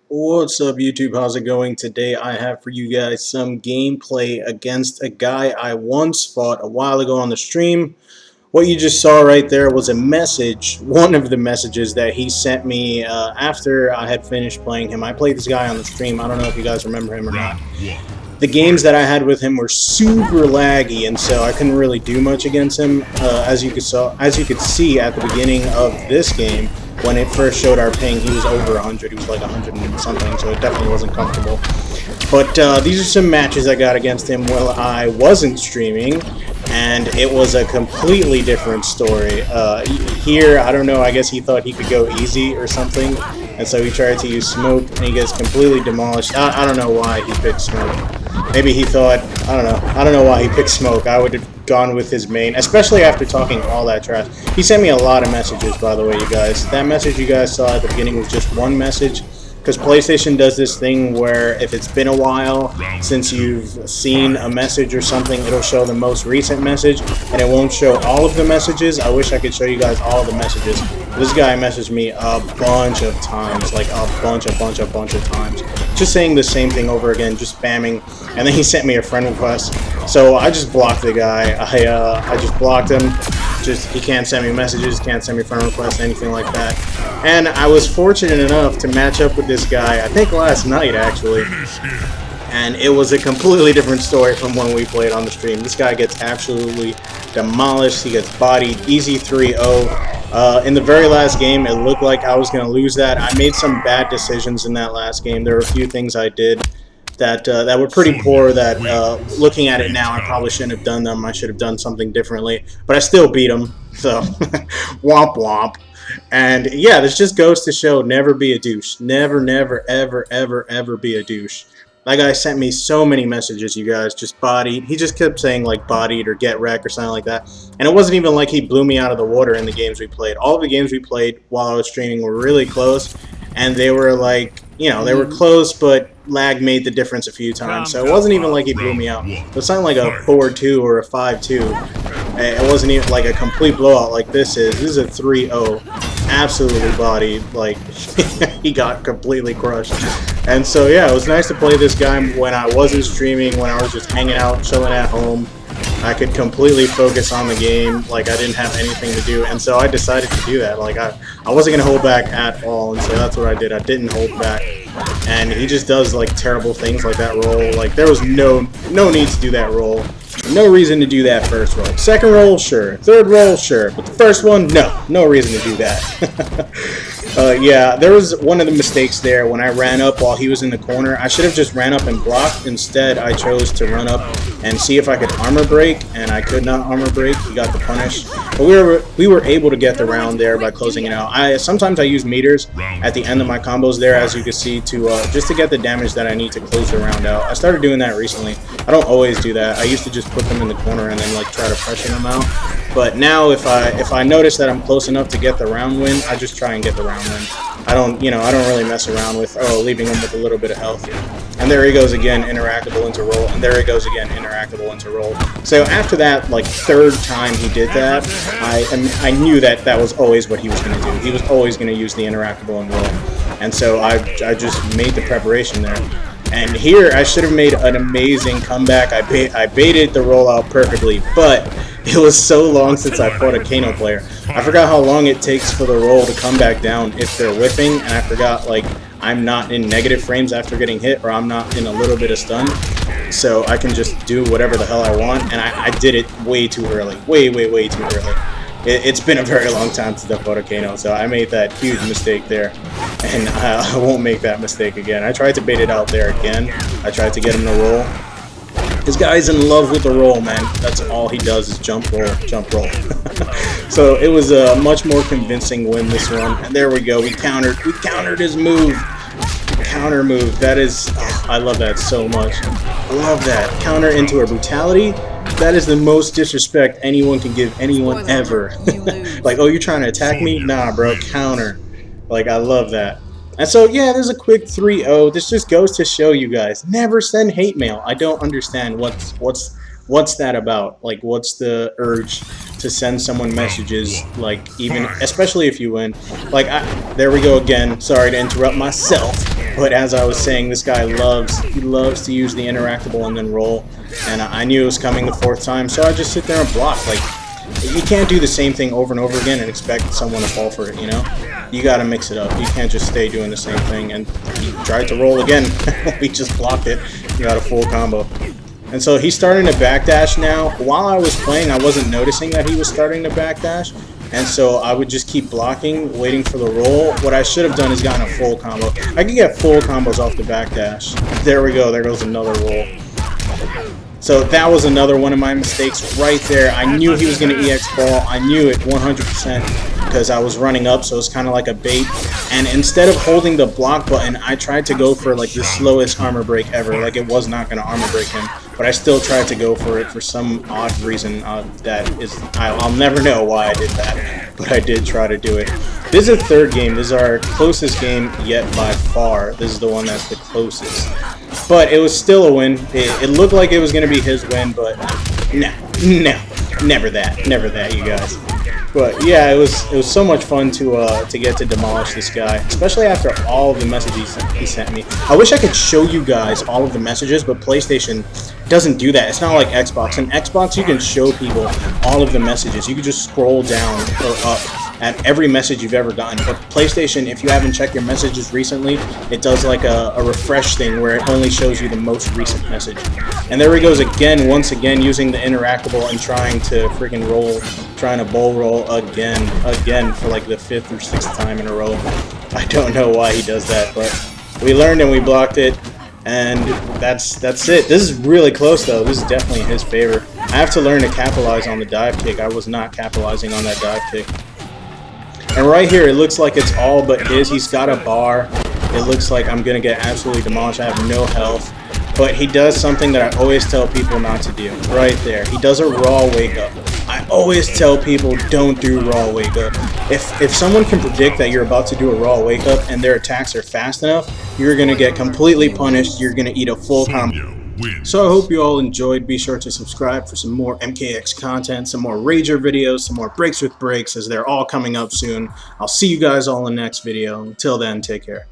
What's up, YouTube? How's it going? Today I have for you guys some gameplay against a guy I once fought a while ago on the stream. What you just saw right there was a message, one of the messages that he sent me after I had finished playing him. I played this guy on the stream. I don't know if you guys remember him or not. The games that I had with him were super laggy, and so I couldn't really do much against him. As you could see at the beginning of this game, when it first showed our ping, he was over 100. He was like 100 and something, so it definitely wasn't comfortable. But these are some matches I got against him while I wasn't streaming, and it was a completely different story. Here, I don't know, I guess he thought he could go easy or something, and so he tried to use smoke, and he gets completely demolished. I don't know why he picked smoke. Maybe he thought, I don't know why he picked smoke. I would have gone with his main, especially after talking all that trash. He sent me a lot of messages, by the way, you guys. That message you guys saw at the beginning was just one message, because PlayStation does this thing where if it's been a while since you've seen a message or something, it'll show the most recent message, and it won't show all of the messages. I wish I could show you guys all of the messages. This guy messaged me a bunch of times, like a bunch of times, just saying the same thing over again, just spamming, and then he sent me a friend request. So I just blocked the guy. I just blocked him. He can't send me messages, can't send me friend requests, anything like that. And I was fortunate enough to match up with this guy, I think last night actually. And it was a completely different story from when we played on the stream. This guy gets absolutely demolished. He gets bodied. Easy 3-0. In the very last game, it looked like I was going to lose that. I made some bad decisions in that last game. There were a few things I did that were pretty poor, that looking at it now, I probably shouldn't have done them. I should have done something differently. But I still beat him. So, womp womp. And yeah, this just goes to show, never be a douche. Never, ever be a douche. That guy sent me so many messages, you guys, just bodied. He just kept saying, like, bodied or get wrecked or something like that. And it wasn't even like he blew me out of the water in the games we played. All of the games we played while I was streaming were really close. And they were like, you know, they were close, but lag made the difference a few times. So it wasn't even like he blew me out. It was something like a 4-2 or a 5-2. It wasn't even like a complete blowout like this is. This is a 3-0. Absolutely bodied. Like, he got completely crushed. And so, yeah, it was nice to play this guy when I wasn't streaming, when I was just hanging out, chilling at home. I could completely focus on the game, like I didn't have anything to do, and so I decided to do that. Like I wasn't gonna hold back at all, and so that's what I did. I didn't hold back, and he just does like terrible things like that roll. Like there was no need to do that roll, no reason to do that first roll. Second roll, sure. Third roll, sure, but the first one, no reason to do that. Yeah, there was one of the mistakes there when I ran up while he was in the corner. I should have just ran up and blocked. Instead, I chose to run up and see if I could armor break, and I could not armor break. He got the punish. But we were able to get the round there by closing it out. Sometimes I use meters at the end of my combos there, as you can see, to just to get the damage that I need to close the round out. I started doing that recently. I don't always do that. I used to just put them in the corner and then like try to pressure them out. But now if I notice that I'm close enough to get the round win, I just try and get the round win. I don't really mess around with leaving him with a little bit of health. And there he goes again, interactable into roll, and there he goes again, interactable into roll. So after that, like third time he did that, I knew that was always what he was going to do. He was always going to use the interactable and roll. And so I just made the preparation there. And here I should have made an amazing comeback. I baited the rollout perfectly, but it was so long since I fought a Kano player. I forgot how long it takes for the roll to come back down if they're whiffing, and I forgot like I'm not in negative frames after getting hit, or I'm not in a little bit of stun, so I can just do whatever the hell I want, and I did it way too early. Way too early. It's been a very long time since I fought a Kano, so I made that huge mistake there, and I won't make that mistake again. I tried to bait it out there again. I tried to get him to roll. This guy's in love with the roll, man. That's all he does is jump roll, jump roll. So it was a much more convincing win this one. And there we go. We countered his move. Counter move. That is, I love that so much. I love that. Counter into a brutality. That is the most disrespect anyone can give anyone ever. Like, oh, you're trying to attack me? Nah, bro. Counter. Like, I love that. And so, yeah, there's a quick 3-0. This just goes to show you guys, never send hate mail. I don't understand what's that about. Like, what's the urge to send someone messages, like, even, especially if you win. Like, there we go again. Sorry to interrupt myself. But as I was saying, this guy loves to use the interactable and then roll. And I knew it was coming the 4th time, so I just sit there and block. Like, you can't do the same thing over and over again and expect someone to fall for it, you know? You gotta mix it up. You can't just stay doing the same thing. And he tried to roll again. We just blocked it. He got a full combo. And so he's starting to backdash now. While I was playing, I wasn't noticing that he was starting to backdash. And so I would just keep blocking, waiting for the roll. What I should have done is gotten a full combo. I can get full combos off the backdash. There we go. There goes another roll. So that was another one of my mistakes right there. I knew he was going to EX ball. I knew it 100% because I was running up, so it's kind of like a bait. And instead of holding the block button, I tried to go for like the slowest armor break ever. Like it was not going to armor break him, but I still tried to go for it for some odd reason. I'll never know why I did that, but I did try to do it. This is the 3rd game. This is our closest game yet by far. This is the one that's the closest. But it was still a win. It looked like it was going to be his win, but no, never that, you guys. But yeah, it was so much fun to get to demolish this guy, especially after all of the messages he sent me. I wish I could show you guys all of the messages, but PlayStation doesn't do that. It's not like Xbox. In Xbox, you can show people all of the messages. You can just scroll down or up at every message you've ever gotten. But PlayStation, if you haven't checked your messages recently, it does like a refresh thing where it only shows you the most recent message. And there he goes again, once again, using the interactable and trying to freaking roll, trying to bull roll again for like the 5th or 6th time in a row. I don't know why he does that, but we learned and we blocked it. And that's it. This is really close, though. This is definitely in his favor. I have to learn to capitalize on the dive kick. I was not capitalizing on that dive kick. And right here, it looks like it's all but his. He's got a bar. It looks like I'm going to get absolutely demolished. I have no health. But he does something that I always tell people not to do. Right there. He does a raw wake up. I always tell people don't do raw wake up. If someone can predict that you're about to do a raw wake up and their attacks are fast enough, you're going to get completely punished. You're going to eat a full combo. So I hope you all enjoyed. Be sure to subscribe for some more MKX content, some more Rager videos, some more Breaks with Breaks, as they're all coming up soon. I'll see you guys all in the next video. Until then, take care.